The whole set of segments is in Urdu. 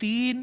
3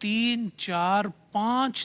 3, 4, 5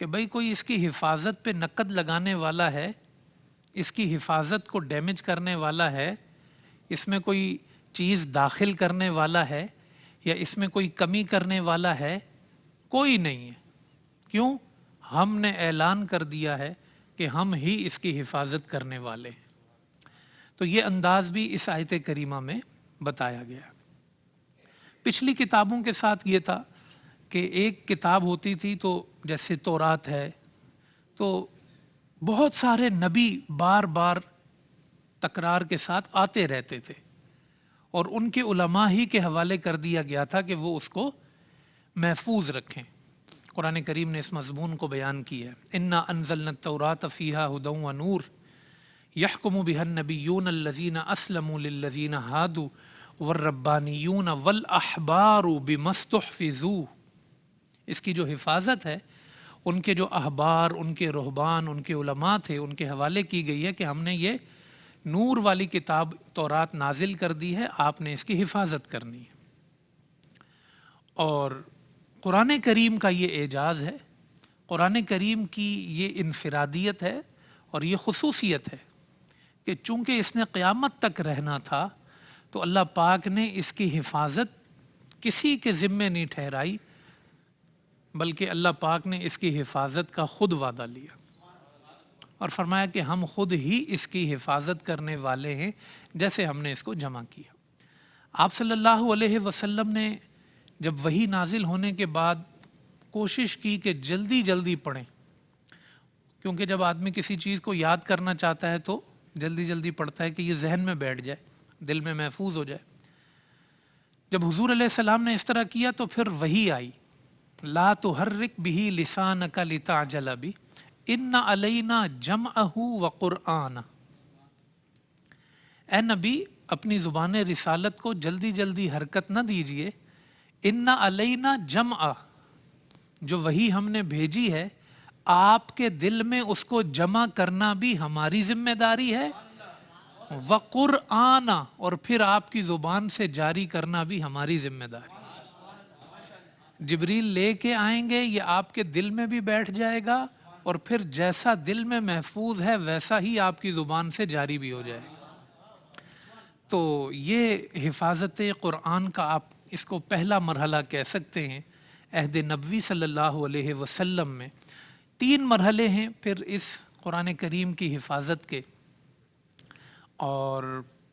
کہ بھئی کوئی اس کی حفاظت پہ نقد لگانے والا ہے، اس کی حفاظت کو ڈیمیج کرنے والا ہے، اس میں کوئی چیز داخل کرنے والا ہے یا اس میں کوئی کمی کرنے والا ہے، کوئی نہیں ہے۔ کیوں؟ ہم نے اعلان کر دیا ہے کہ ہم ہی اس کی حفاظت کرنے والے ہیں۔ تو یہ انداز بھی اس آیت کریمہ میں بتایا گیا۔ پچھلی کتابوں کے ساتھ یہ تھا کہ ایک کتاب ہوتی تھی، تو جیسے تورات ہے، تو بہت سارے نبی بار بار تکرار کے ساتھ آتے رہتے تھے، اور ان کے علماء ہی کے حوالے کر دیا گیا تھا کہ وہ اس کو محفوظ رکھیں۔ قرآن کریم نے اس مضمون کو بیان کیا ہے، انا انزلنا التوراۃ فیہا ھدی ونور یحکم بہا النبیون الذین اسلموا للذین ہادوا والربانیون والاحبار بما استحفظوا۔ اس کی جو حفاظت ہے ان کے جو احبار، ان کے رہبان، ان کے علماء تھے، ان کے حوالے کی گئی ہے کہ ہم نے یہ نور والی کتاب تورات نازل کر دی ہے، آپ نے اس کی حفاظت کرنی ہے۔ اور قرآن کریم کا یہ اعجاز ہے، قرآن کریم کی یہ انفرادیت ہے اور یہ خصوصیت ہے کہ چونکہ اس نے قیامت تک رہنا تھا، تو اللہ پاک نے اس کی حفاظت کسی کے ذمے نہیں ٹھہرائی، بلکہ اللہ پاک نے اس کی حفاظت کا خود وعدہ لیا اور فرمایا کہ ہم خود ہی اس کی حفاظت کرنے والے ہیں، جیسے ہم نے اس کو جمع کیا۔ آپ صلی اللہ علیہ وسلم نے جب وحی نازل ہونے کے بعد کوشش کی کہ جلدی جلدی پڑھیں، کیونکہ جب آدمی کسی چیز کو یاد کرنا چاہتا ہے تو جلدی جلدی پڑھتا ہے کہ یہ ذہن میں بیٹھ جائے، دل میں محفوظ ہو جائے۔ جب حضور علیہ السلام نے اس طرح کیا تو پھر وحی آئی، لا تحرک بہ لسانک لتعجل بہ ان علینا جمعہ وقرآنہ۔ اے نبی، اپنی زبان رسالت کو جلدی جلدی حرکت نہ دیجئے، ان علینا جمعہ، جو وحی ہم نے بھیجی ہے آپ کے دل میں اس کو جمع کرنا بھی ہماری ذمہ داری ہے، وقرآنہ، اور پھر آپ کی زبان سے جاری کرنا بھی ہماری ذمہ داری ہے۔ جبریل لے کے آئیں گے، یہ آپ کے دل میں بھی بیٹھ جائے گا، اور پھر جیسا دل میں محفوظ ہے ویسا ہی آپ کی زبان سے جاری بھی ہو جائے گا۔ تو یہ حفاظت قرآن کا آپ اس کو پہلا مرحلہ کہہ سکتے ہیں۔ عہد نبوی صلی اللہ علیہ وسلم میں 3 مرحلے ہیں پھر اس قرآن کریم کی حفاظت کے، اور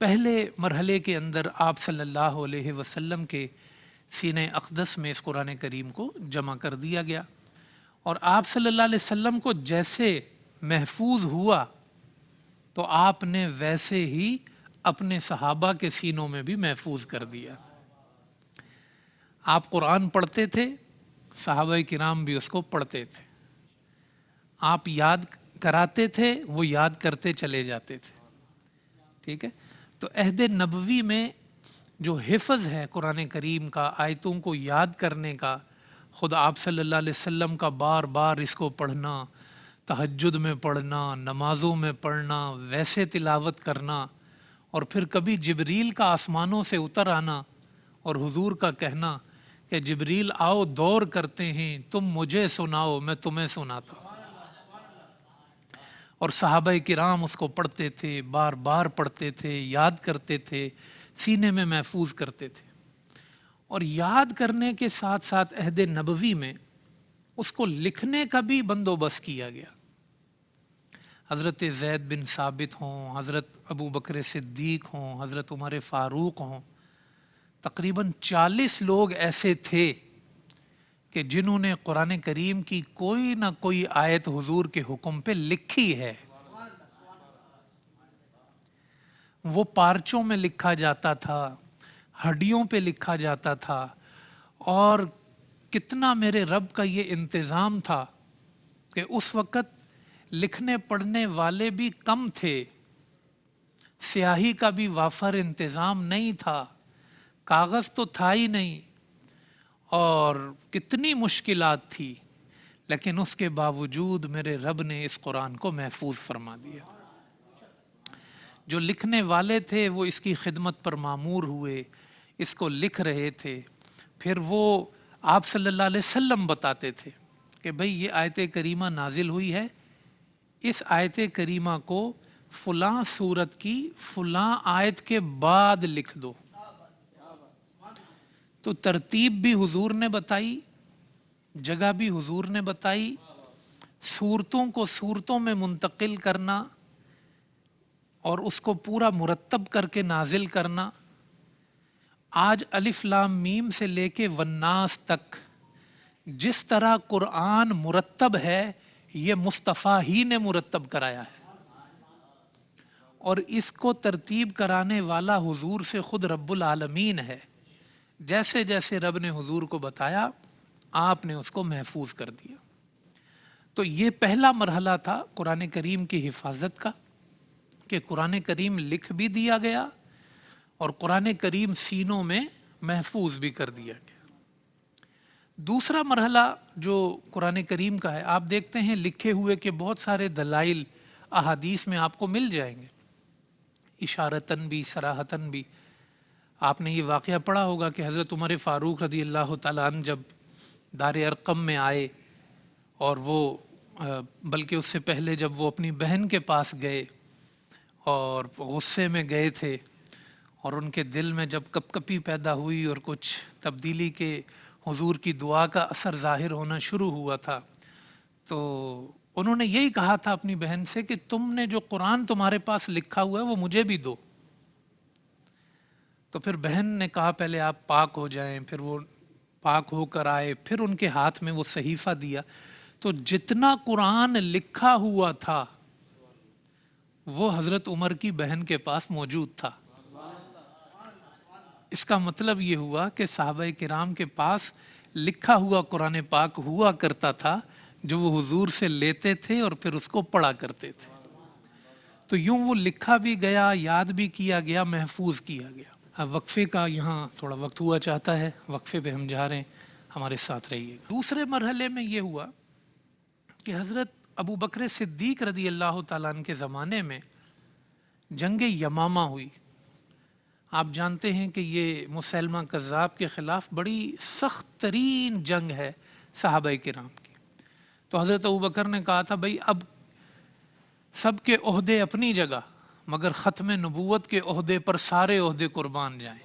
پہلے مرحلے کے اندر آپ صلی اللہ علیہ وسلم کے سینہ اقدس میں اس قرآن کریم کو جمع کر دیا گیا، اور آپ صلی اللہ علیہ وسلم کو جیسے محفوظ ہوا تو آپ نے ویسے ہی اپنے صحابہ کے سینوں میں بھی محفوظ کر دیا۔ آپ قرآن پڑھتے تھے، صحابہ کرام بھی اس کو پڑھتے تھے، آپ یاد کراتے تھے، وہ یاد کرتے چلے جاتے تھے۔ ٹھیک ہے، تو عہد نبوی میں جو حفظ ہے قرآن کریم کا، آیتوں کو یاد کرنے کا، خود آپ صلی اللہ علیہ وسلم کا بار بار اس کو پڑھنا، تہجد میں پڑھنا، نمازوں میں پڑھنا، ویسے تلاوت کرنا، اور پھر کبھی جبریل کا آسمانوں سے اتر آنا اور حضور کا کہنا کہ جبریل آؤ دور کرتے ہیں، تم مجھے سناؤ میں تمہیں سناتا ہوں۔ اور صحابہ کرام اس کو پڑھتے تھے، بار بار پڑھتے تھے، یاد کرتے تھے، سینے میں محفوظ کرتے تھے۔ اور یاد کرنے کے ساتھ ساتھ عہد نبوی میں اس کو لکھنے کا بھی بندوبست کیا گیا۔ حضرت زید بن ثابت ہوں، حضرت ابو بکر صدیق ہوں، حضرت عمر فاروق ہوں، تقریباً 40 لوگ ایسے تھے کہ جنہوں نے قرآن کریم کی کوئی نہ کوئی آیت حضور کے حکم پہ لکھی ہے۔ وہ پارچوں میں لکھا جاتا تھا، ہڈیوں پہ لکھا جاتا تھا، اور کتنا میرے رب کا یہ انتظام تھا کہ اس وقت لکھنے پڑھنے والے بھی کم تھے، سیاہی کا بھی وافر انتظام نہیں تھا، کاغذ تو تھا ہی نہیں، اور کتنی مشکلات تھی، لیکن اس کے باوجود میرے رب نے اس قرآن کو محفوظ فرما دیا۔ جو لکھنے والے تھے وہ اس کی خدمت پر مامور ہوئے، اس کو لکھ رہے تھے، پھر وہ آپ صلی اللہ علیہ وسلم بتاتے تھے، کہ بھئی یہ آیت کریمہ نازل ہوئی ہے، اس آیت کریمہ کو فلاں سورت کی فلاں آیت کے بعد لکھ دو۔ تو ترتیب بھی حضور نے بتائی، جگہ بھی حضور نے بتائی، صورتوں کو صورتوں میں منتقل کرنا اور اس کو پورا مرتب کر کے نازل کرنا۔ آج الف لام میم سے لے کے والناس تک جس طرح قرآن مرتب ہے، یہ مصطفیٰ ہی نے مرتب کرایا ہے، اور اس کو ترتیب کرانے والا حضور سے خود رب العالمین ہے۔ جیسے جیسے رب نے حضور کو بتایا، آپ نے اس کو محفوظ کر دیا۔ تو یہ پہلا مرحلہ تھا قرآن کریم کی حفاظت کا، کہ قرآن کریم لکھ بھی دیا گیا اور قرآن کریم سینوں میں محفوظ بھی کر دیا گیا۔ دوسرا مرحلہ جو قرآن کریم کا ہے، آپ دیکھتے ہیں لکھے ہوئے کہ بہت سارے دلائل احادیث میں آپ کو مل جائیں گے، اشارتاً بھی صراحتاً بھی۔ آپ نے یہ واقعہ پڑھا ہوگا کہ حضرت عمر فاروق رضی اللہ تعالیٰ عنہ جب دار ارقم میں آئے، اور وہ بلکہ اس سے پہلے جب وہ اپنی بہن کے پاس گئے اور غصے میں گئے تھے، اور ان کے دل میں جب کپ کپی پیدا ہوئی اور کچھ تبدیلی کے حضور کی دعا کا اثر ظاہر ہونا شروع ہوا تھا، تو انہوں نے یہی کہا تھا اپنی بہن سے کہ تم نے جو قرآن تمہارے پاس لکھا ہوا ہے وہ مجھے بھی دو۔ تو پھر بہن نے کہا پہلے آپ پاک ہو جائیں، پھر وہ پاک ہو کر آئے، پھر ان کے ہاتھ میں وہ صحیفہ دیا، تو جتنا قرآن لکھا ہوا تھا وہ حضرت عمر کی بہن کے پاس موجود تھا۔ اس کا مطلب یہ ہوا کہ صحابہ کرام کے پاس لکھا ہوا قرآن پاک ہوا کرتا تھا، جو وہ حضور سے لیتے تھے اور پھر اس کو پڑھا کرتے تھے۔ تو یوں وہ لکھا بھی گیا، یاد بھی کیا گیا، محفوظ کیا گیا۔ اب وقفے کا یہاں تھوڑا وقت ہوا چاہتا ہے، وقفے پہ ہم جا رہے ہیں، ہمارے ساتھ رہیے گا۔ دوسرے مرحلے میں یہ ہوا کہ حضرت ابو بکر صدیق رضی اللہ تعالیٰ عنہ کے زمانے میں جنگ یمامہ ہوئی۔ آپ جانتے ہیں کہ یہ مسلمہ کذاب کے خلاف بڑی سخت ترین جنگ ہے صحابہ کرام کی۔ تو حضرت ابو بکر نے کہا تھا بھئی اب سب کے عہدے اپنی جگہ، مگر ختم نبوت کے عہدے پر سارے عہدے قربان جائیں۔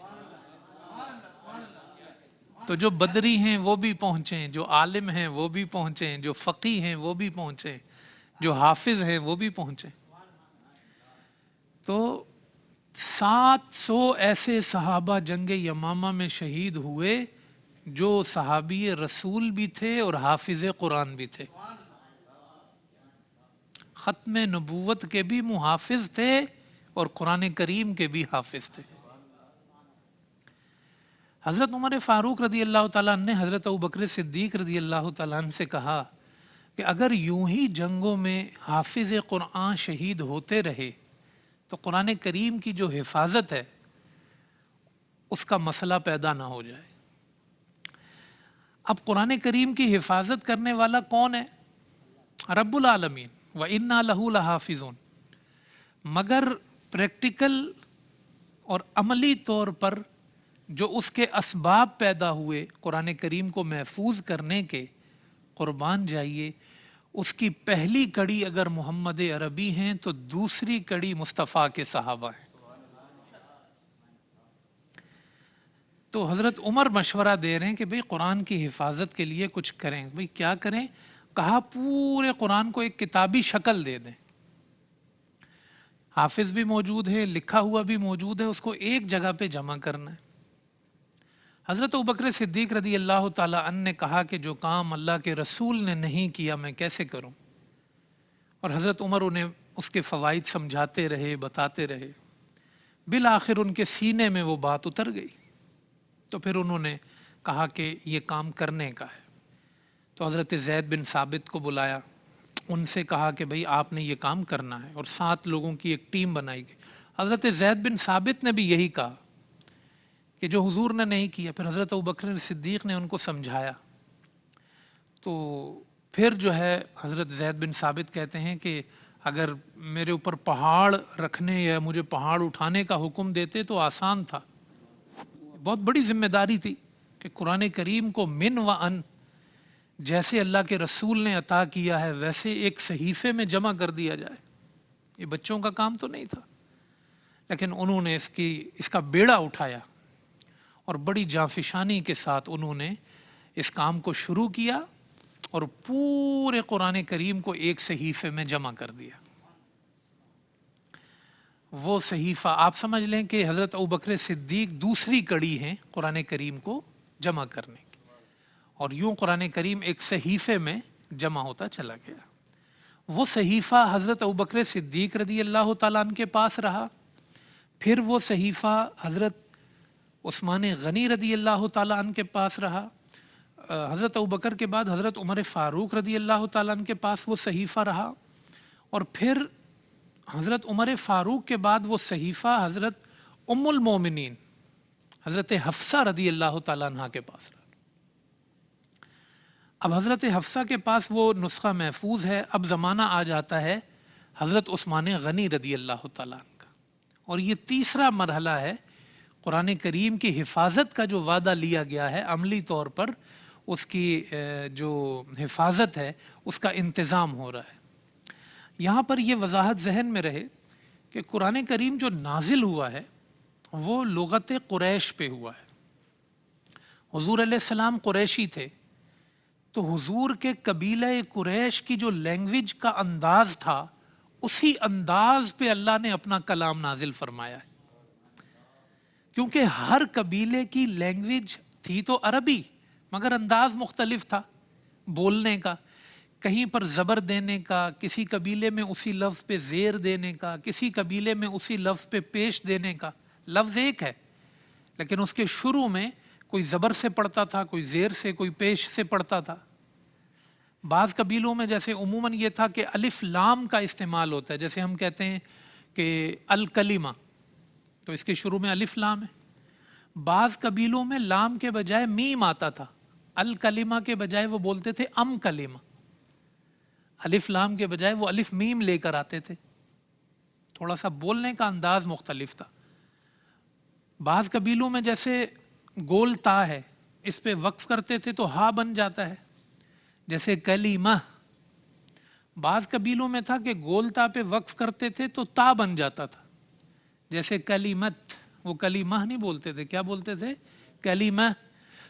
تو جو بدری ہیں وہ بھی پہنچیں، جو عالم ہیں وہ بھی پہنچیں، جو فقی ہیں وہ بھی پہنچیں، جو حافظ ہیں وہ بھی پہنچیں۔ تو 700 ایسے صحابہ جنگ یمامہ میں شہید ہوئے جو صحابی رسول بھی تھے اور حافظ قرآن بھی تھے، ختم نبوت کے بھی محافظ تھے اور قرآن کریم کے بھی حافظ تھے۔ حضرت عمر فاروق رضی اللہ تعالیٰ عنہ نے حضرت ابو بکر صدیق رضی اللہ تعالیٰ عنہ سے کہا کہ اگر یوں ہی جنگوں میں حافظ قرآن شہید ہوتے رہے تو قرآن کریم کی جو حفاظت ہے اس کا مسئلہ پیدا نہ ہو جائے۔ اب قرآن کریم کی حفاظت کرنے والا کون ہے؟ رب العالمین، وَإِنَّا لَهُ لَحَافِظُونَ۔ مگر پریکٹیکل اور عملی طور پر جو اس کے اسباب پیدا ہوئے قرآن کریم کو محفوظ کرنے کے، قربان جائیے، اس کی پہلی کڑی اگر محمد عربی ہیں تو دوسری کڑی مصطفیٰ کے صحابہ ہیں۔ تو حضرت عمر مشورہ دے رہے ہیں کہ بھئی قرآن کی حفاظت کے لیے کچھ کریں۔ بھئی کیا کریں؟ کہا پورے قرآن کو ایک کتابی شکل دے دیں، حافظ بھی موجود ہے، لکھا ہوا بھی موجود ہے، اس کو ایک جگہ پہ جمع کرنا ہے۔ حضرت ابوبکر صدیق رضی اللہ تعالیٰ عنہ نے کہا کہ جو کام اللہ کے رسول نے نہیں کیا میں کیسے کروں؟ اور حضرت عمر انہیں اس کے فوائد سمجھاتے رہے، بتاتے رہے۔ بالآخر ان کے سینے میں وہ بات اتر گئی، تو پھر انہوں نے کہا کہ یہ کام کرنے کا ہے۔ تو حضرت زید بن ثابت کو بلایا، ان سے کہا کہ بھئی آپ نے یہ کام کرنا ہے، اور 7 لوگوں کی ایک ٹیم بنائی گئی۔ حضرت زید بن ثابت نے بھی یہی کہا کہ جو حضور نے نہیں کیا۔ پھر حضرت ابوبکر صدیق نے ان کو سمجھایا۔ تو پھر جو ہے حضرت زید بن ثابت کہتے ہیں کہ اگر میرے اوپر پہاڑ رکھنے یا مجھے پہاڑ اٹھانے کا حکم دیتے تو آسان تھا۔ بہت بڑی ذمہ داری تھی کہ قرآن کریم کو من و ان جیسے اللہ کے رسول نے عطا کیا ہے ویسے ایک صحیفے میں جمع کر دیا جائے، یہ بچوں کا کام تو نہیں تھا، لیکن انہوں نے اس کا بیڑا اٹھایا اور بڑی جانفشانی کے ساتھ انہوں نے اس کام کو شروع کیا اور پورے قرآن کریم کو ایک صحیفے میں جمع کر دیا۔ وہ صحیفہ آپ سمجھ لیں کہ حضرت ابوبکر صدیق دوسری کڑی ہیں قرآن کریم کو جمع کرنے کی، اور یوں قرآن کریم ایک صحیفے میں جمع ہوتا چلا گیا۔ وہ صحیفہ حضرت ابوبکر صدیق رضی اللہ تعالیٰ عنہ کے پاس رہا، پھر وہ صحیفہ حضرت عثمان غنی رضی اللہ تعالیٰ عنہ کے پاس رہا، حضرت ابوبکر کے بعد حضرت عمر فاروق رضی اللہ تعالیٰ عنہ کے پاس وہ صحیفہ رہا، اور پھر حضرت عمر فاروق کے بعد وہ صحیفہ حضرت ام المومنین حضرت حفصہ رضی اللہ تعالیٰ عنہ کے پاس رہا۔ اب حضرت حفصہ کے پاس وہ نسخہ محفوظ ہے، اب زمانہ آ جاتا ہے حضرت عثمان غنی رضی اللہ تعالیٰ عنہ کا، اور یہ تیسرا مرحلہ ہے قرآن کریم کی حفاظت کا جو وعدہ لیا گیا ہے، عملی طور پر اس کی جو حفاظت ہے اس کا انتظام ہو رہا ہے۔ یہاں پر یہ وضاحت ذہن میں رہے کہ قرآن کریم جو نازل ہوا ہے وہ لغت قریش پہ ہوا ہے۔ حضور علیہ السلام قریشی تھے، تو حضور کے قبیلہ قریش کی جو لینگویج کا انداز تھا اسی انداز پہ اللہ نے اپنا کلام نازل فرمایا ہے، کیونکہ ہر قبیلے کی لینگویج تھی تو عربی مگر انداز مختلف تھا بولنے کا، کہیں پر زبر دینے کا، کسی قبیلے میں اسی لفظ پہ زیر دینے کا، کسی قبیلے میں اسی لفظ پہ پیش دینے کا۔ لفظ ایک ہے لیکن اس کے شروع میں کوئی زبر سے پڑھتا تھا، کوئی زیر سے، کوئی پیش سے پڑھتا تھا۔ بعض قبیلوں میں جیسے عموماً یہ تھا کہ الف لام کا استعمال ہوتا ہے، جیسے ہم کہتے ہیں کہ الکلمہ، تو اس کے شروع میں الف لام ہے۔ بعض قبیلوں میں لام کے بجائے میم آتا تھا، الکلمہ کے بجائے وہ بولتے تھے ام کلمہ، الف لام کے بجائے وہ الف میم لے کر آتے تھے، تھوڑا سا بولنے کا انداز مختلف تھا۔ بعض قبیلوں میں جیسے گول تا ہے، اس پہ وقف کرتے تھے تو ہا بن جاتا ہے، جیسے کلیمہ۔ بعض قبیلوں میں تھا کہ گول تا پہ وقف کرتے تھے تو تا بن جاتا تھا، جیسے کلیمت، وہ کلیمہ نہیں بولتے تھے، کیا بولتے تھے؟ کلیمہ۔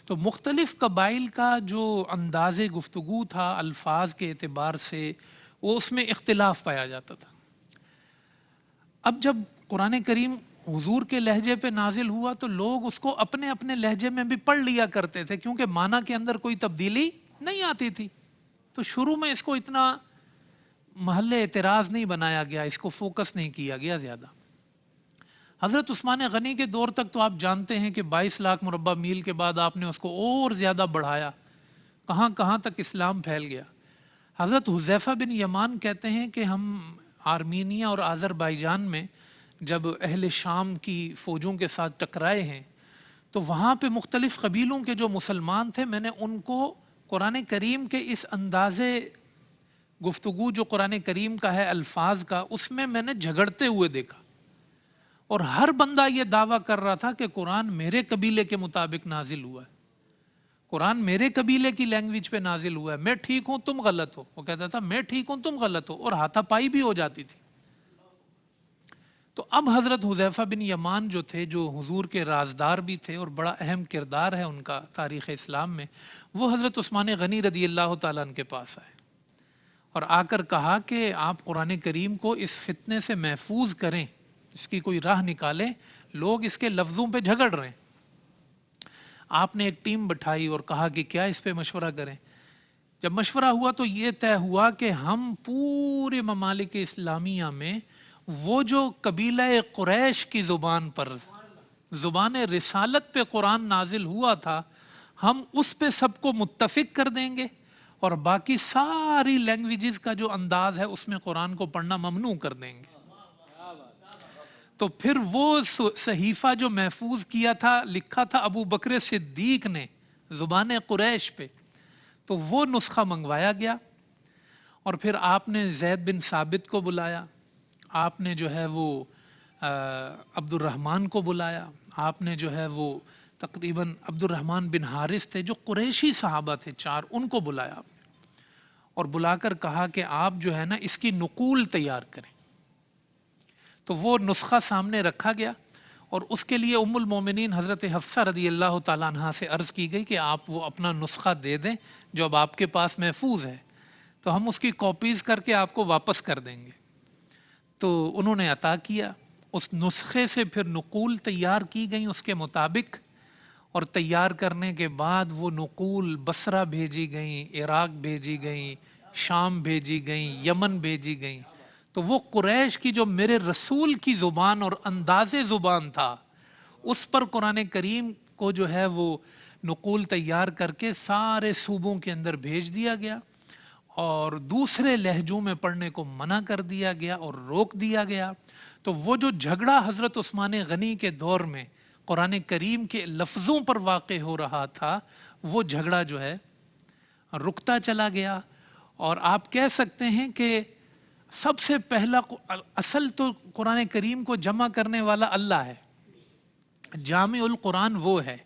تو مختلف قبائل کا جو انداز گفتگو تھا الفاظ کے اعتبار سے، وہ اس میں اختلاف پایا جاتا تھا۔ اب جب قرآن کریم حضور کے لہجے پہ نازل ہوا تو لوگ اس کو اپنے اپنے لہجے میں بھی پڑھ لیا کرتے تھے، کیونکہ معنی کے اندر کوئی تبدیلی نہیں آتی تھی، تو شروع میں اس کو اتنا محل اعتراض نہیں بنایا گیا، اس کو فوکس نہیں کیا گیا زیادہ۔ حضرت عثمان غنی کے دور تک تو آپ جانتے ہیں کہ 22 لاکھ مربع میل کے بعد آپ نے اس کو اور زیادہ بڑھایا، کہاں کہاں تک اسلام پھیل گیا۔ حضرت حذیفہ بن یمان کہتے ہیں کہ ہم آرمینیا اور آذربائیجان میں جب اہل شام کی فوجوں کے ساتھ ٹکرائے ہیں تو وہاں پہ مختلف قبیلوں کے جو مسلمان تھے، میں نے ان کو قرآن کریم کے اس اندازے گفتگو جو قرآن کریم کا ہے الفاظ کا، اس میں نے جھگڑتے ہوئے دیکھا، اور ہر بندہ یہ دعویٰ کر رہا تھا کہ قرآن میرے قبیلے کے مطابق نازل ہوا ہے، قرآن میرے قبیلے کی لینگویج پہ نازل ہوا ہے، میں ٹھیک ہوں تم غلط ہو۔ وہ کہتا تھا میں ٹھیک ہوں تم غلط ہو، اور ہاتھا پائی بھی ہو جاتی تھی۔ تو اب حضرت حذیفہ بن یمان جو تھے، جو حضور کے رازدار بھی تھے اور بڑا اہم کردار ہے ان کا تاریخ اسلام میں، وہ حضرت عثمان غنی رضی اللہ تعالیٰ عنہ کے پاس آئے اور آ کر کہا کہ آپ قرآن کریم کو اس فتنے سے محفوظ کریں، اس کی کوئی راہ نکالیں، لوگ اس کے لفظوں پہ جھگڑ رہے ہیں۔ آپ نے ایک ٹیم بٹھائی اور کہا کہ کیا اس پہ مشورہ کریں۔ جب مشورہ ہوا تو یہ طے ہوا کہ ہم پورے ممالک اسلامیہ میں وہ جو قبیلہ قریش کی زبان پر، زبان رسالت پہ قرآن نازل ہوا تھا، ہم اس پہ سب کو متفق کر دیں گے، اور باقی ساری لینگویجز کا جو انداز ہے اس میں قرآن کو پڑھنا ممنوع کر دیں گے۔ تو پھر وہ صحیفہ جو محفوظ کیا تھا، لکھا تھا ابو بکر صدیق نے زبان قریش پہ، تو وہ نسخہ منگوایا گیا، اور پھر آپ نے زید بن ثابت کو بلایا، آپ نے جو ہے وہ عبد الرحمن کو بلایا، آپ نے جو ہے وہ تقریباً عبد الرحمن بن حارث تھے جو قریشی صحابہ تھے 4، ان کو بلایا آپ نے اور بلا کر کہا کہ آپ جو ہے نا اس کی نقول تیار کریں۔ تو وہ نسخہ سامنے رکھا گیا اور اس کے لیے ام المومنین حضرت حفصہ رضی اللہ تعالیٰ عنہ سے عرض کی گئی کہ آپ وہ اپنا نسخہ دے دیں جو اب آپ کے پاس محفوظ ہے، تو ہم اس کی کاپیز کر کے آپ کو واپس کر دیں گے۔ تو انہوں نے عطا کیا، اس نسخے سے پھر نقول تیار کی گئیں اس کے مطابق، اور تیار کرنے کے بعد وہ نقول بصرہ بھیجی گئیں، عراق بھیجی گئیں، شام بھیجی گئیں، یمن بھیجی گئیں۔ تو وہ قریش کی جو میرے رسول کی زبان اور انداز زبان تھا، اس پر قرآن کریم کو جو ہے وہ نقول تیار کر کے سارے صوبوں کے اندر بھیج دیا گیا، اور دوسرے لہجوں میں پڑھنے کو منع کر دیا گیا اور روک دیا گیا۔ تو وہ جو جھگڑا حضرت عثمان غنی کے دور میں قرآن کریم کے لفظوں پر واقع ہو رہا تھا، وہ جھگڑا جو ہے رکتا چلا گیا۔ اور آپ کہہ سکتے ہیں کہ سب سے پہلا اصل تو قرآن کریم کو جمع کرنے والا اللہ ہے، جامع القرآن وہ ہے،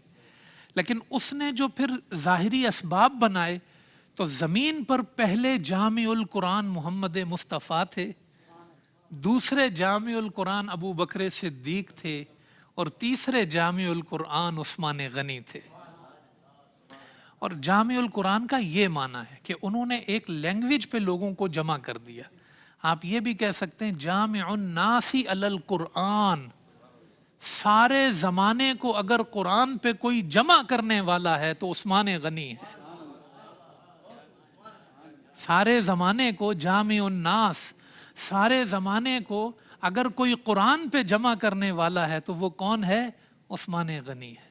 لیکن اس نے جو پھر ظاہری اسباب بنائے، تو زمین پر پہلے جامع القرآن محمد مصطفیٰ تھے، دوسرے جامع القرآن ابو بکر صدیق تھے، اور تیسرے جامع القرآن عثمان غنی تھے۔ اور جامع القرآن کا یہ معنی ہے کہ انہوں نے ایک لینگویج پہ لوگوں کو جمع کر دیا۔ آپ یہ بھی کہہ سکتے ہیں جامع الناس علی القرآن، سارے زمانے کو اگر قرآن پہ کوئی جمع کرنے والا ہے تو عثمان غنی ہے۔ سارے زمانے کو جامع الناس، سارے زمانے کو اگر کوئی قرآن پہ جمع کرنے والا ہے تو وہ کون ہے؟ عثمان غنی ہے۔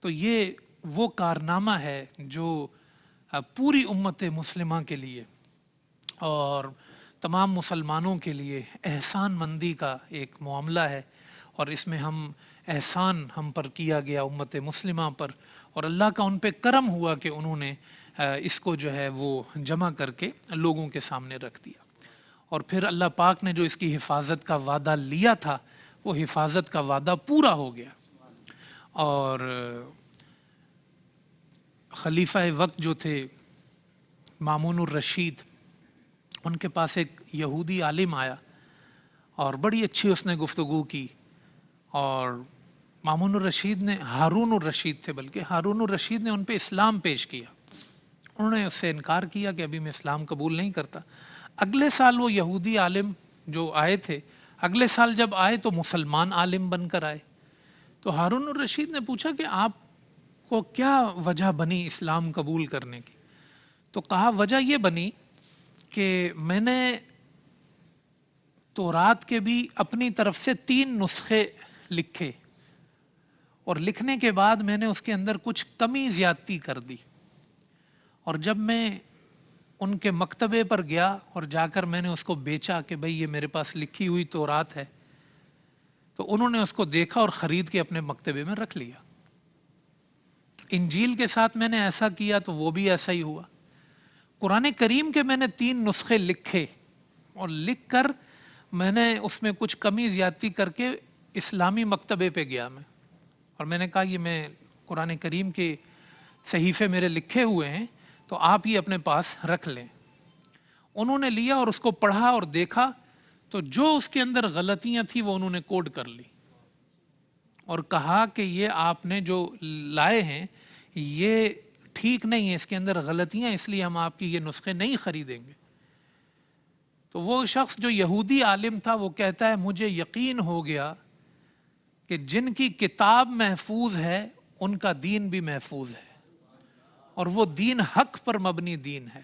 تو یہ وہ کارنامہ ہے جو پوری امت مسلمہ کے لیے اور تمام مسلمانوں کے لیے احسان مندی کا ایک معاملہ ہے، اور اس میں احسان ہم پر کیا گیا امت مسلمہ پر، اور اللہ کا ان پہ کرم ہوا کہ انہوں نے اس کو جو ہے وہ جمع کر کے لوگوں کے سامنے رکھ دیا۔ اور پھر اللہ پاک نے جو اس کی حفاظت کا وعدہ لیا تھا، وہ حفاظت کا وعدہ پورا ہو گیا۔ اور خلیفہ وقت جو تھے مامون الرشید، ان کے پاس ایک یہودی عالم آیا اور بڑی اچھی اس نے گفتگو کی، اور مامون الرشید نے، ہارون الرشید تھے بلکہ، ہارون الرشید نے ان پہ اسلام پیش کیا۔ انہوں نے اس سے انکار کیا کہ ابھی میں اسلام قبول نہیں کرتا۔ اگلے سال وہ یہودی عالم جو آئے تھے، اگلے سال جب آئے تو مسلمان عالم بن کر آئے۔ تو ہارون الرشید نے پوچھا کہ آپ کو کیا وجہ بنی اسلام قبول کرنے کی؟ تو کہا وجہ یہ بنی کہ میں نے تورات کے بھی اپنی طرف سے 3 نسخے لکھے، اور لکھنے کے بعد میں نے اس کے اندر کچھ کمی زیادتی کر دی، اور جب میں ان کے مکتبے پر گیا اور جا کر میں نے اس کو بیچا کہ بھئی یہ میرے پاس لکھی ہوئی تورات ہے، تو انہوں نے اس کو دیکھا اور خرید کے اپنے مکتبے میں رکھ لیا۔ انجیل کے ساتھ میں نے ایسا کیا تو وہ بھی ایسا ہی ہوا۔ قرآن کریم کے میں نے 3 نسخے لکھے، اور لکھ کر میں نے اس میں کچھ کمی زیادتی کر کے اسلامی مکتبے پہ گیا میں، اور میں نے کہا یہ میں قرآن کریم کے صحیفے میرے لکھے ہوئے ہیں، تو آپ یہ اپنے پاس رکھ لیں۔ انہوں نے لیا اور اس کو پڑھا اور دیکھا، تو جو اس کے اندر غلطیاں تھیں وہ انہوں نے کوڈ کر لی، اور کہا کہ یہ آپ نے جو لائے ہیں یہ ٹھیک نہیں ہے، اس کے اندر غلطیاں، اس لیے ہم آپ کی یہ نسخے نہیں خریدیں گے۔ تو وہ شخص جو یہودی عالم تھا وہ کہتا ہے مجھے یقین ہو گیا کہ جن کی کتاب محفوظ ہے ان کا دین بھی محفوظ ہے، اور وہ دین حق پر مبنی دین ہے،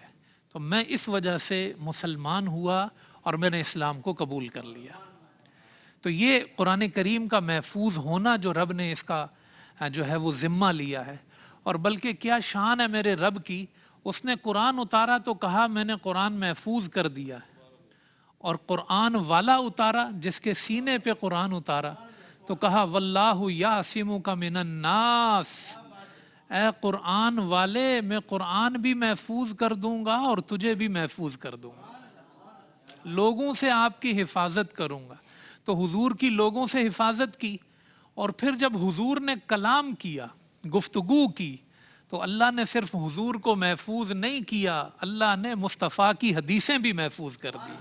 تو میں اس وجہ سے مسلمان ہوا اور میں نے اسلام کو قبول کر لیا۔ تو یہ قرآن کریم کا محفوظ ہونا جو رب نے اس کا جو ہے وہ ذمہ لیا ہے، اور بلکہ کیا شان ہے میرے رب کی، اس نے قرآن اتارا تو کہا میں نے قرآن محفوظ کر دیا ہے، اور قرآن والا اتارا جس کے سینے پہ قرآن اتارا تو کہا واللہ یعصمک من الناس، اے قرآن والے میں قرآن بھی محفوظ کر دوں گا اور تجھے بھی محفوظ کر دوں گا، لوگوں سے آپ کی حفاظت کروں گا۔ تو حضور کی لوگوں سے حفاظت کی، اور پھر جب حضور نے کلام کیا، گفتگو کی، تو اللہ نے صرف حضور کو محفوظ نہیں کیا، اللہ نے مصطفیٰ کی حدیثیں بھی محفوظ کر دی۔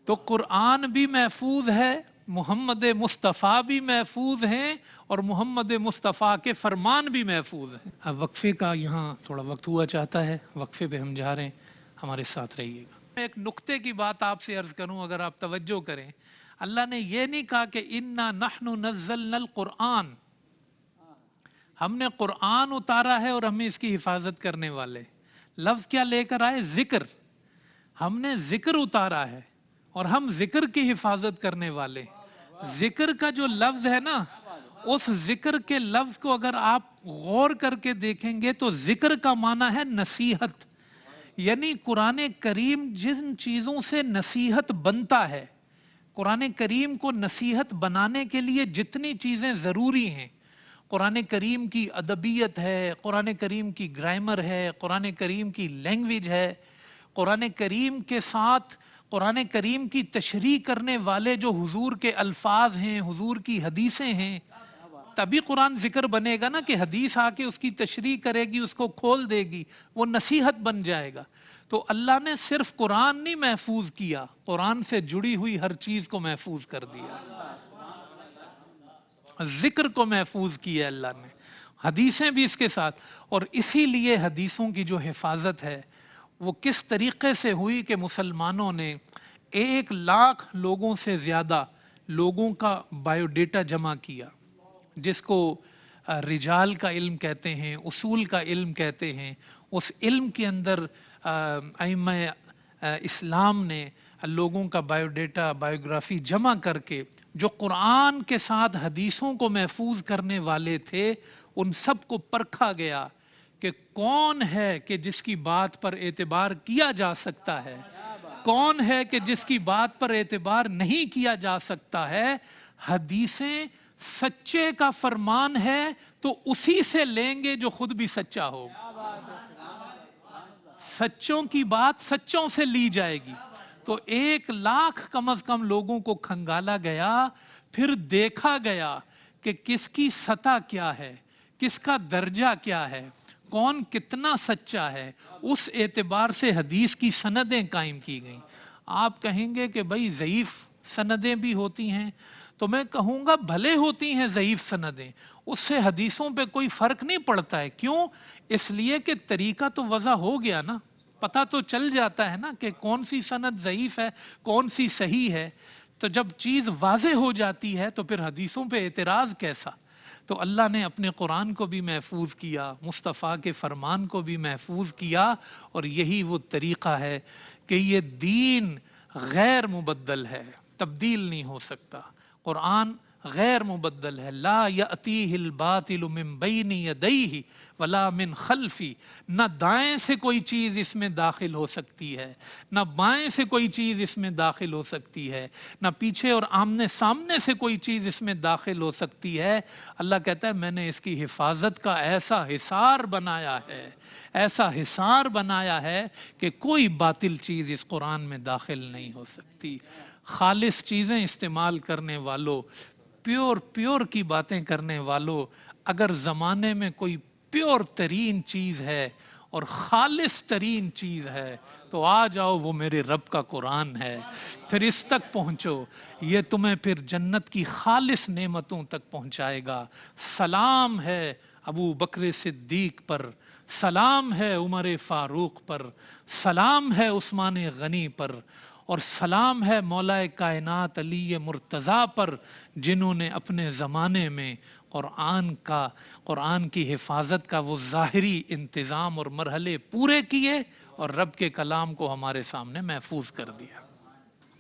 تو قرآن بھی محفوظ ہے، محمد مصطفیٰ بھی محفوظ ہیں، اور محمد مصطفیٰ کے فرمان بھی محفوظ ہیں۔ اب وقفے کا یہاں تھوڑا وقت ہوا چاہتا ہے، وقفے پہ ہم جا رہے ہیں، ہمارے ساتھ رہیے گا۔ میں ایک نقطے کی بات آپ سے عرض کروں، اگر آپ توجہ کریں، اللہ نے یہ نہیں کہا کہ اِنَّا نَحْنُ نَزَّلْنَا الْقُرْآنَ، ہم نے قرآن اتارا ہے اور ہم اس کی حفاظت کرنے والے۔ لفظ کیا لے کر آئے؟ ذکر۔ ہم نے ذکر اتارا ہے اور ہم ذکر کی حفاظت کرنے والے۔ ذکر کا جو لفظ ہے نا، اس ذکر کے لفظ کو اگر آپ غور کر کے دیکھیں گے تو ذکر کا معنی ہے نصیحت، یعنی قرآن کریم جن چیزوں سے نصیحت بنتا ہے، قرآن کریم کو نصیحت بنانے کے لیے جتنی چیزیں ضروری ہیں، قرآن کریم کی ادبیت ہے، قرآن کریم کی گرامر ہے، قرآن کریم کی لینگویج ہے، قرآن کریم کے ساتھ قرآن کریم کی تشریح کرنے والے جو حضور کے الفاظ ہیں، حضور کی حدیثیں ہیں، تبھی قرآن ذکر بنے گا نا، کہ حدیث آ کے اس کی تشریح کرے گی، اس کو کھول دے گی، وہ نصیحت بن جائے گا۔ تو اللہ نے صرف قرآن نہیں محفوظ کیا، قرآن سے جڑی ہوئی ہر چیز کو محفوظ کر دیا، ذکر کو محفوظ کیا اللہ نے، حدیثیں بھی اس کے ساتھ۔ اور اسی لیے حدیثوں کی جو حفاظت ہے وہ کس طریقے سے ہوئی کہ مسلمانوں نے 1,00,000 لوگوں سے زیادہ لوگوں کا بایو ڈیٹا جمع کیا، جس کو رجال کا علم کہتے ہیں، اصول کا علم کہتے ہیں۔ اس علم کے اندر ائمہ اسلام نے لوگوں کا بایو ڈیٹا، بایوگرافی جمع کر کے جو قرآن کے ساتھ حدیثوں کو محفوظ کرنے والے تھے، ان سب کو پرکھا گیا کہ کون ہے کہ جس کی بات پر اعتبار کیا جا سکتا ہے، کون ہے کہ جس کی بات پر اعتبار نہیں کیا جا سکتا ہے۔ حدیثیں سچے کا فرمان ہے تو اسی سے لیں گے جو خود بھی سچا ہوگا، سچوں کی بات سچوں سے لی جائے گی۔ تو 1,00,000 کم از کم لوگوں کو کھنگالا گیا، پھر دیکھا گیا کہ کس کی سطح کیا ہے، کس کا درجہ کیا ہے، کون کتنا سچا ہے، اس اعتبار سے حدیث کی سندیں قائم کی گئیں۔ آپ کہیں گے کہ بھائی ضعیف سندیں بھی ہوتی ہیں، تو میں کہوں گا بھلے ہوتی ہیں ضعیف سندیں، اس سے حدیثوں پہ کوئی فرق نہیں پڑتا ہے۔ کیوں؟ اس لیے کہ طریقہ تو وضع ہو گیا نا، پتہ تو چل جاتا ہے نا کہ کون سی سند ضعیف ہے، کون سی صحیح ہے۔ تو جب چیز واضح ہو جاتی ہے تو پھر حدیثوں پہ اعتراض کیسا؟ تو اللہ نے اپنے قرآن کو بھی محفوظ کیا، مصطفیٰ کے فرمان کو بھی محفوظ کیا، اور یہی وہ طریقہ ہے کہ یہ دین غیر مبدل ہے، تبدیل نہیں ہو سکتا۔ قرآن غیر مبدل ہے، لا یأتیہ الباطل من بین یدیہ ولا من خلفی، نہ دائیں سے کوئی چیز اس میں داخل ہو سکتی ہے، نہ بائیں سے کوئی چیز اس میں داخل ہو سکتی ہے، نہ پیچھے اور آمنے سامنے سے کوئی چیز اس میں داخل ہو سکتی ہے۔ اللہ کہتا ہے میں نے اس کی حفاظت کا ایسا حصار بنایا ہے، ایسا حصار بنایا ہے کہ کوئی باطل چیز اس قرآن میں داخل نہیں ہو سکتی۔ خالص چیزیں استعمال کرنے والوں، پیور کی باتیں کرنے والوں، اگر زمانے میں کوئی پیور ترین چیز ہے اور خالص ترین چیز ہے تو آ جاؤ، وہ میرے رب کا قرآن ہے، پھر اس تک پہنچو، یہ تمہیں پھر جنت کی خالص نعمتوں تک پہنچائے گا۔ سلام ہے ابو بکر صدیق پر، سلام ہے عمر فاروق پر، سلام ہے عثمان غنی پر، اور سلام ہے مولا کائنات علی مرتضیٰ پر، جنہوں نے اپنے زمانے میں قرآن کی حفاظت کا وہ ظاہری انتظام اور مرحلے پورے کیے اور رب کے کلام کو ہمارے سامنے محفوظ کر دیا۔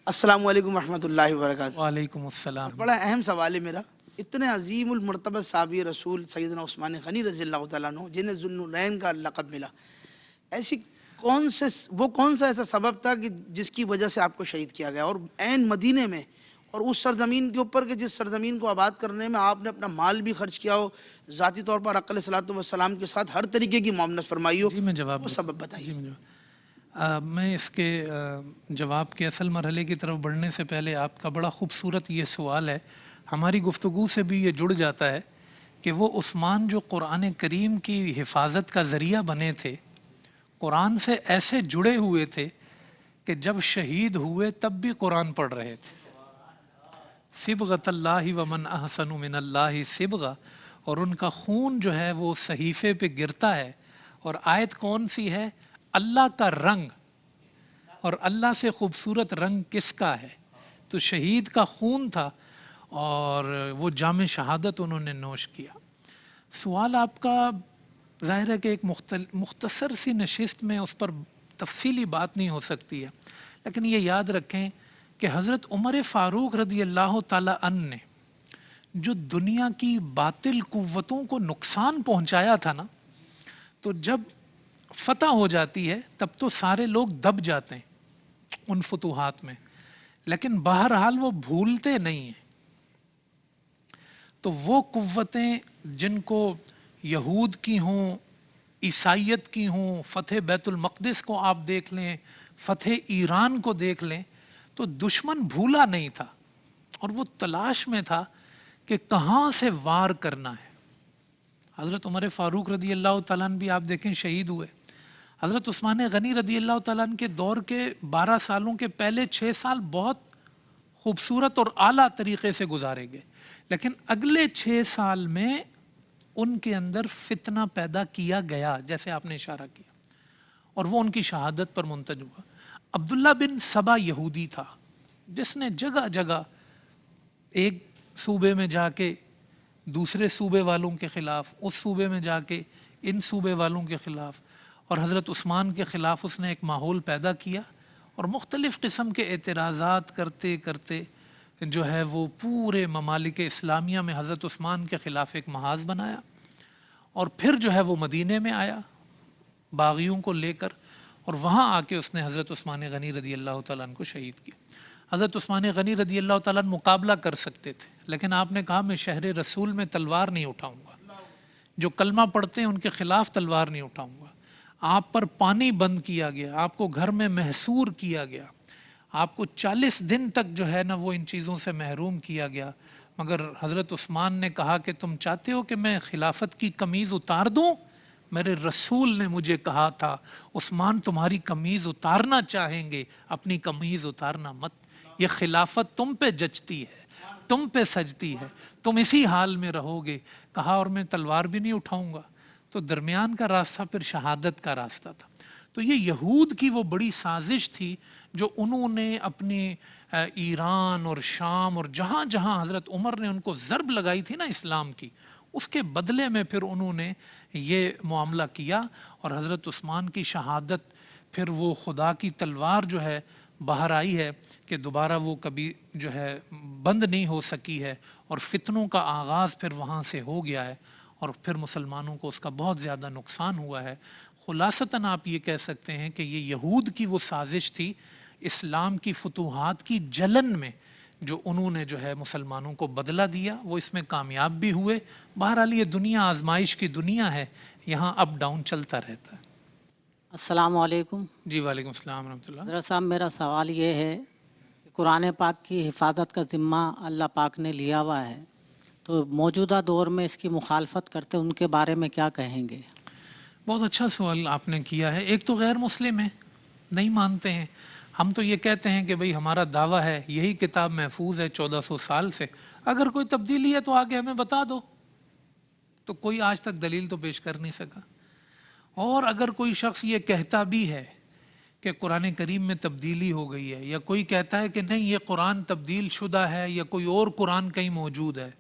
السلام علیکم ورحمۃ اللہ وبرکاتہ۔ وعلیکم السلام۔ بڑا اہم سوال ہے میرا، اتنے عظیم المرتبہ صحابی رسول سیدنا عثمان غنی رضی اللہ تعالیٰ عنہ، جنہیں ذو النورین کا لقب ملا، ایسی کون سا ایسا سبب تھا کہ جس کی وجہ سے آپ کو شہید کیا گیا، اور عین مدینے میں، اور اس سرزمین کے اوپر کہ جس سرزمین کو آباد کرنے میں آپ نے اپنا مال بھی خرچ کیا ہو، ذاتی طور پر آقا علیہ الصلوۃ والسلام کے ساتھ ہر طریقے کی معاملت فرمائی ہو؟ جی میں جواب وہ سبب بتائیے۔ میں اس کے جواب کے اصل مرحلے کی طرف بڑھنے سے پہلے آپ کا بڑا خوبصورت یہ سوال ہے، ہماری گفتگو سے بھی یہ جڑ جاتا ہے کہ وہ عثمان جو قرآن کریم کی حفاظت کا ذریعہ بنے تھے، قرآن سے ایسے جڑے ہوئے تھے کہ جب شہید ہوئے تب بھی قرآن پڑھ رہے تھے. صبغۃ اللہ ومن احسن من اللہ صبغہ، اور ان کا خون جو ہے وہ صحیفے پہ گرتا ہے. اور آیت کون سی ہے؟ اللہ کا رنگ، اور اللہ سے خوبصورت رنگ کس کا ہے؟ تو شہید کا خون تھا، اور وہ جام شہادت انہوں نے نوش کیا. سوال آپ کا ظاہر ہے کہ ایک مختصر سی نشست میں اس پر تفصیلی بات نہیں ہو سکتی ہے، لیکن یہ یاد رکھیں کہ حضرت عمر فاروق رضی اللہ تعالی عنہ نے جو دنیا کی باطل قوتوں کو نقصان پہنچایا تھا نا، تو جب فتح ہو جاتی ہے تب تو سارے لوگ دب جاتے ہیں ان فتوحات میں، لیکن بہرحال وہ بھولتے نہیں ہیں. تو وہ قوتیں جن کو یہود کی ہوں، عیسائیت کی ہوں، فتح بیت المقدس کو آپ دیکھ لیں، فتح ایران کو دیکھ لیں، تو دشمن بھولا نہیں تھا، اور وہ تلاش میں تھا کہ کہاں سے وار کرنا ہے. حضرت عمر فاروق رضی اللہ تعالیٰ عنہ بھی آپ دیکھیں شہید ہوئے. حضرت عثمان غنی رضی اللہ تعالیٰ عنہ کے دور کے 12 سالوں کے پہلے 6 سال بہت خوبصورت اور اعلیٰ طریقے سے گزارے گئے، لیکن اگلے 6 سال میں ان کے اندر فتنہ پیدا کیا گیا جیسے آپ نے اشارہ کیا، اور وہ ان کی شہادت پر منتج ہوا. عبداللہ بن سبا یہودی تھا جس نے جگہ جگہ ایک صوبے میں جا کے دوسرے صوبے والوں کے خلاف، اس صوبے میں جا کے ان صوبے والوں کے خلاف، اور حضرت عثمان کے خلاف اس نے ایک ماحول پیدا کیا، اور مختلف قسم کے اعتراضات کرتے کرتے جو ہے وہ پورے ممالک اسلامیہ میں حضرت عثمان کے خلاف ایک محاذ بنایا. اور پھر جو ہے وہ مدینے میں آیا باغیوں کو لے کر، اور وہاں آ کے اس نے حضرت عثمان غنی رضی اللہ تعالیٰ عنہ کو شہید کیا. حضرت عثمان غنی رضی اللہ تعالیٰ عنہ مقابلہ کر سکتے تھے، لیکن آپ نے کہا میں شہر رسول میں تلوار نہیں اٹھاؤں گا، جو کلمہ پڑھتے ہیں ان کے خلاف تلوار نہیں اٹھاؤں گا. آپ پر پانی بند کیا گیا، آپ کو گھر میں محصور کیا گیا، آپ کو 40 دن تک جو ہے نا وہ ان چیزوں سے محروم کیا گیا. مگر حضرت عثمان نے کہا کہ تم چاہتے ہو کہ میں خلافت کی قمیض اتار دوں؟ میرے رسول نے مجھے کہا تھا عثمان تمہاری قمیض اتارنا چاہیں گے، اپنی قمیض اتارنا مت، یہ خلافت تم پہ جچتی ہے، تم پہ سجتی ہے، تم اسی حال میں رہو گے. کہا اور میں تلوار بھی نہیں اٹھاؤں گا. تو درمیان کا راستہ پھر شہادت کا راستہ تھا. تو یہ یہود کی وہ بڑی سازش تھی جو انہوں نے اپنے ایران اور شام اور جہاں جہاں حضرت عمر نے ان کو ضرب لگائی تھی نا اسلام کی، اس کے بدلے میں پھر انہوں نے یہ معاملہ کیا. اور حضرت عثمان کی شہادت پھر وہ خدا کی تلوار جو ہے باہر آئی ہے کہ دوبارہ وہ کبھی جو ہے بند نہیں ہو سکی ہے، اور فتنوں کا آغاز پھر وہاں سے ہو گیا ہے، اور پھر مسلمانوں کو اس کا بہت زیادہ نقصان ہوا ہے. خلاصتاً آپ یہ کہہ سکتے ہیں کہ یہ یہود کی وہ سازش تھی اسلام کی فتوحات کی جلن میں، جو انہوں نے جو ہے مسلمانوں کو بدلہ دیا. وہ اس میں کامیاب بھی ہوئے. بہرحال یہ دنیا آزمائش کی دنیا ہے، یہاں اپ ڈاؤن چلتا رہتا ہے. السلام علیکم. جی وعلیکم السلام ورحمۃ اللہ. حضرت صاحب میرا سوال یہ ہے کہ قرآن پاک کی حفاظت کا ذمہ اللہ پاک نے لیا ہوا ہے، تو موجودہ دور میں اس کی مخالفت کرتے ان کے بارے میں کیا کہیں گے؟ بہت اچھا سوال آپ نے کیا ہے. ایک تو غیر مسلم ہیں، نہیں مانتے ہیں. ہم تو یہ کہتے ہیں کہ بھئی ہمارا دعویٰ ہے یہی کتاب محفوظ ہے 1400 سال سے، اگر کوئی تبدیلی ہے تو آگے ہمیں بتا دو. تو کوئی آج تک دلیل تو پیش کر نہیں سکا. اور اگر کوئی شخص یہ کہتا بھی ہے کہ قرآن کریم میں تبدیلی ہو گئی ہے، یا کوئی کہتا ہے کہ نہیں یہ قرآن تبدیل شدہ ہے یا کوئی اور قرآن کہیں موجود ہے،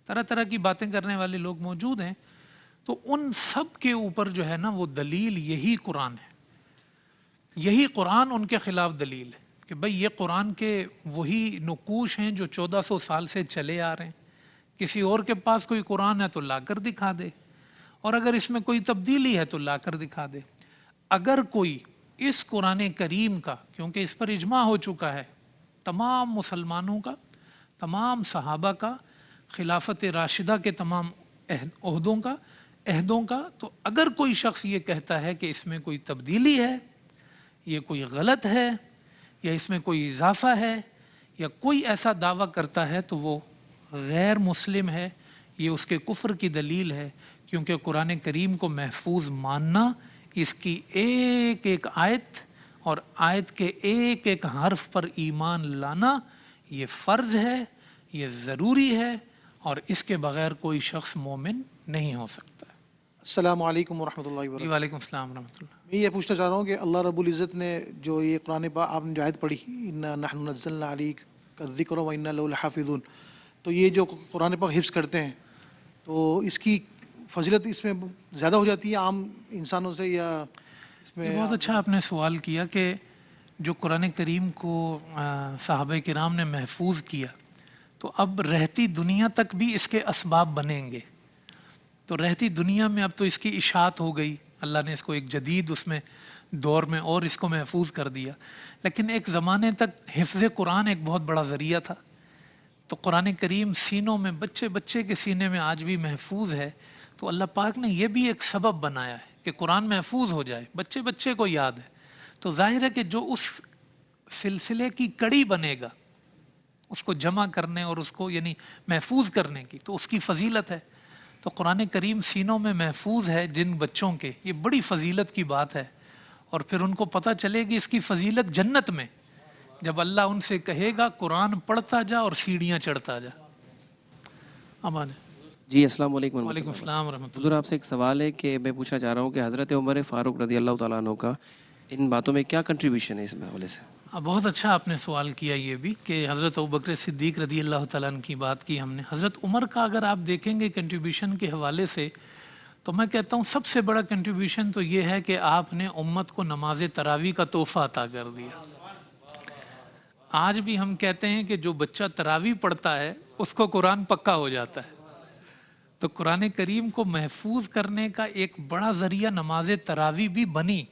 طرح طرح کی باتیں کرنے والے لوگ موجود ہیں، تو ان سب کے اوپر جو ہے نا وہ دلیل یہی قرآن ہے. یہی قرآن ان کے خلاف دلیل ہے کہ بھئی یہ قرآن کے وہی نقوش ہیں جو 1400 سال سے چلے آ رہے ہیں. کسی اور کے پاس کوئی قرآن ہے تو لا کر دکھا دے، اور اگر اس میں کوئی تبدیلی ہے تو لا کر دکھا دے. اگر کوئی اس قرآن کریم کا، کیونکہ اس پر اجماع ہو چکا ہے تمام مسلمانوں کا، تمام صحابہ کا، خلافت راشدہ کے تمام عہدوں کا، تو اگر کوئی شخص یہ کہتا ہے کہ اس میں کوئی تبدیلی ہے، یہ کوئی غلط ہے، یا اس میں کوئی اضافہ ہے، یا کوئی ایسا دعویٰ کرتا ہے، تو وہ غیر مسلم ہے یہ اس کے کفر کی دلیل ہے، کیونکہ قرآن کریم کو محفوظ ماننا، اس کی ایک ایک آیت اور آیت کے ایک ایک حرف پر ایمان لانا یہ فرض ہے، یہ ضروری ہے، اور اس کے بغیر کوئی شخص مومن نہیں ہو سکتا۔ السلام علیکم ورحمۃ اللہ وبرکاتہ۔ وعلیکم السلام ورحمۃ اللہ۔ میں یہ پوچھنا چاہ رہا ہوں کہ اللہ رب العزت نے جو یہ قرآن پاک آپ نے جو آیت پڑھی اِنَّا نَحْنُ نَزَّلْنَا عَلَيْكَ الذِّكْرَ وَإِنَّا لَهُ لَحَافِظُونَ، تو یہ جو قرآن پاک حفظ کرتے ہیں تو اس کی فضیلت اس میں زیادہ ہو جاتی ہے عام انسانوں سے، یا اس میں؟ بہت اچھا آپ نے سوال کیا کہ جو قرآن کریم کو صحابہ کرام نے محفوظ کیا تو اب رہتی دنیا تک بھی اس کے اسباب بنیں گے، تو رہتی دنیا میں اب تو اس کی اشاعت ہو گئی، اللہ نے اس کو ایک جدید اس میں دور میں اور اس کو محفوظ کر دیا، لیکن ایک زمانے تک حفظ قرآن ایک بہت بڑا ذریعہ تھا، تو قرآن کریم سینوں میں بچے کے سینے میں آج بھی محفوظ ہے، تو اللہ پاک نے یہ بھی ایک سبب بنایا ہے کہ قرآن محفوظ ہو جائے، بچے کو یاد ہے، تو ظاہر ہے کہ جو اس سلسلے کی کڑی بنے گا اس کو جمع کرنے اور اس کو یعنی محفوظ کرنے کی، تو اس کی فضیلت ہے، تو قرآن کریم سینوں میں محفوظ ہے جن بچوں کے، یہ بڑی فضیلت کی بات ہے، اور پھر ان کو پتہ چلے گی اس کی فضیلت جنت میں، جب اللہ ان سے کہے گا قرآن پڑھتا جا اور سیڑھیاں چڑھتا جا۔ امان۔ جی السلام علیکم۔ وعلیکم السلام ورحمۃ اللہ۔ حضور آپ سے ایک سوال ہے کہ میں پوچھنا چاہ رہا ہوں کہ حضرت عمر فاروق رضی اللہ تعالیٰ عنہ کا ان باتوں میں کیا کنٹریبیوشن ہے اس حوالے سے؟ بہت اچھا آپ نے سوال کیا یہ بھی کہ حضرت ابوبکر صدیق رضی اللہ تعالیٰ عنہ کی بات کی ہم نے۔ حضرت عمر کا اگر آپ دیکھیں گے کنٹریبیوشن کے حوالے سے تو میں کہتا ہوں سب سے بڑا کنٹریبیوشن تو یہ ہے کہ آپ نے امت کو نماز تراویح کا تحفہ عطا کر دیا۔ آج بھی ہم کہتے ہیں کہ جو بچہ تراویح پڑھتا ہے اس کو قرآن پکا ہو جاتا ہے، تو قرآن کریم کو محفوظ کرنے کا ایک بڑا ذریعہ نماز تراویح بھی بنی۔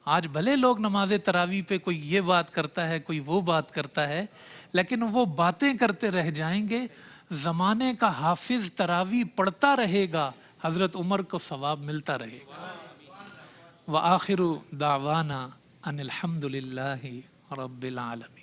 آج بھلے لوگ نماز تراویح پہ کوئی یہ بات کرتا ہے کوئی وہ بات کرتا ہے، لیکن وہ باتیں کرتے رہ جائیں گے، زمانے کا حافظ تراویح پڑھتا رہے گا، حضرت عمر کو ثواب ملتا رہے گا۔ وآخر دعوانا ان الحمد للہ رب العالمین۔